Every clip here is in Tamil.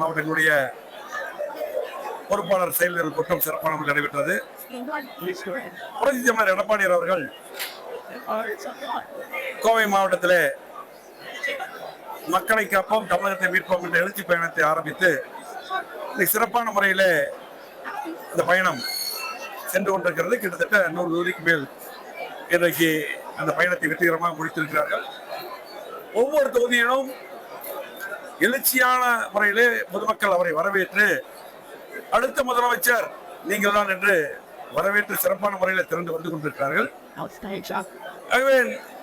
மாவட்டங்களுடைய பொறுப்பாளர் செயலர் கூட்டம் சிறப்பான முறையில் நடைபெற்றது. புரட்சித் தலைவர் எடப்பாடியார் அவர்கள் கோவை மாவட்டத்திலே மக்களை காப்போம் தமிழகத்தை மீட்போம் என்ற எழுச்சி பயணத்தை ஆரம்பித்து சிறப்பான முறையில் இந்த பயணம் சென்று கொண்டிருக்கிறது. கிட்டத்தட்ட 100 தொகுதிக்கு மேல் இன்றைக்கு அந்த பயணத்தை வெற்றிகரமாக முடித்திருக்கிறார்கள். ஒவ்வொரு தொகுதியிலும் எழுச்சியான முறையிலே பொதுமக்கள் அவரை வரவேற்று அடுத்த முதலமைச்சர் நீங்கள் தான் என்று வரவேற்று சிறப்பான முறையில் திறந்து வந்து கொண்டிருக்கிறார்கள். ஆகவே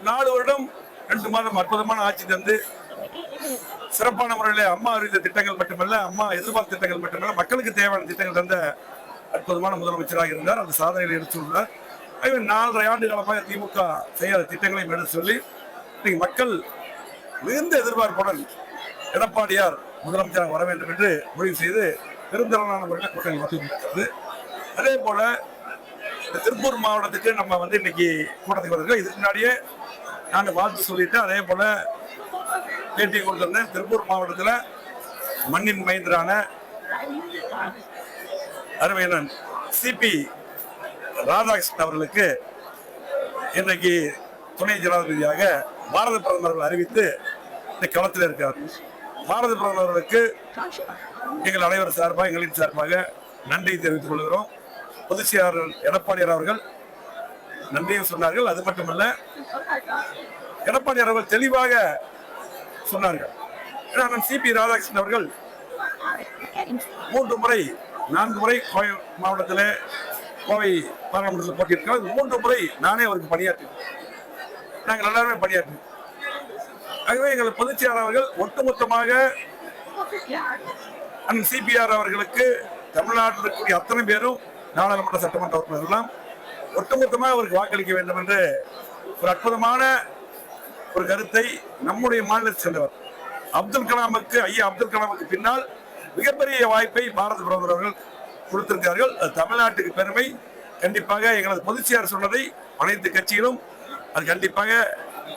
4 வருடம் 2 மாதம் அற்புதமான ஆட்சி தந்து சிறப்பான முறையில் அம்மா அறிந்த திட்டங்கள் மட்டுமல்ல, அம்மா எதிர்பார்த்த திட்டங்கள் மட்டுமல்ல, மக்களுக்கு தேவையான திட்டங்கள் தந்த அற்புதமான முதலமைச்சராக இருந்தார். அந்த சாதனையில் எடுத்துள்ளார். ஆகவே 4.5 ஆண்டு காலமாக திமுக செய்யாத திட்டங்களையும் எடுத்து சொல்லி மக்கள் மிகுந்த எதிர்பார்ப்புடன் எடப்பாடியார் முதலமைச்சராக வர வேண்டும் என்று முடிவு செய்து பெருந்திரளான முறையில் கூட்டணி வசூலிக்கிறது. அதே போல திருப்பூர் மாவட்டத்துக்கு நம்ம இன்னைக்கு கூட்டத்துக்கு வந்திருக்கோம். இதுக்கு முன்னாடியே நான் வாழ்த்து சொல்லிட்டேன். அதே போல பேட்டி கொடுத்திருந்தேன். திருப்பூர் மாவட்டத்தில் மண்ணின் மைந்தரான அருமையண்ணன் சிபி ராதாகிருஷ்ணன் அவர்களுக்கு இன்றைக்கு துணை ஜனாதிபதியாக பாரத பிரதமர்கள் அறிவித்து இந்த களத்தில் இருக்கிறார். பாரத பிரதமர்களுக்கு எங்கள் அனைவர் சார்பாக எங்களின் சார்பாக நன்றி தெரிவித்துக் கொள்கிறோம். பொதுச் செயலாளர் எடப்பாடியார் அவர்கள் நன்றியும் சொன்னார்கள். அது மட்டுமல்ல, எடப்பாடியார் அவர்கள் தெளிவாக சொன்னார்கள். சிபி ராதாகிருஷ்ணன் அவர்கள் 3 முறை 4 முறை கோவை மாவட்டத்தில் கோவை பாராளுமன்றத்தில் போட்டியிருக்கிறார். 3 முறை நானே அவருக்கு பணியாற்றினேன். நாங்கள் எல்லாருமே பணியாற்றினோம். ஆகவே எங்கள் பொதுச் செயலாளர் அவர்கள் ஒட்டுமொத்தமாக சிபிஆர் அவர்களுக்கு தமிழ்நாட்டில் இருக்கக்கூடிய அத்தனை பேரும் நாடாளுமன்ற சட்டமன்ற உறுப்பினர்கள்லாம் ஒட்டுமொத்தமாக அவருக்கு வாக்களிக்க வேண்டும் என்று ஒரு அற்புதமான ஒரு கருத்தை நம்முடைய மாநிலத்தை சேர்ந்தவர் ஐயா அப்துல் கலாமுக்கு பின்னால் மிகப்பெரிய வாய்ப்பை பாரத பிரதமர் அவர்கள் கொடுத்திருக்கிறார்கள். அது தமிழ்நாட்டுக்கு பெருமை. கண்டிப்பாக எங்களது பொதுச் செயலாளர் சொன்னதை அனைத்து கட்சிகளும் அது கண்டிப்பாக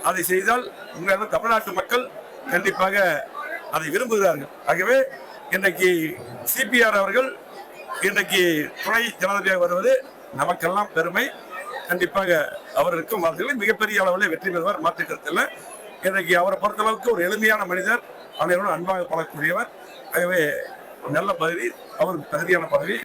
அதை செய்தால் உண்மையான தமிழ்நாட்டு மக்கள் கண்டிப்பாக அதை விரும்புகிறார்கள். ஆகவே இன்றைக்கு சிபிஆர் அவர்கள் இன்றைக்கு துணை ஜனாதிபதியாக வருவது நமக்கெல்லாம் பெருமை. கண்டிப்பாக அவருக்கும் வார்த்தைகளில் மிகப்பெரிய அளவில் வெற்றி பெறுவார், மாற்று கருத்தில். இன்றைக்கு அவரை பொறுத்தளவுக்கு ஒரு எளிமையான மனிதர், அனைவரும் அன்பாக பழக்கக்கூடியவர். ஆகவே நல்ல பதவி, அவருக்கு தகுதியான பதவி.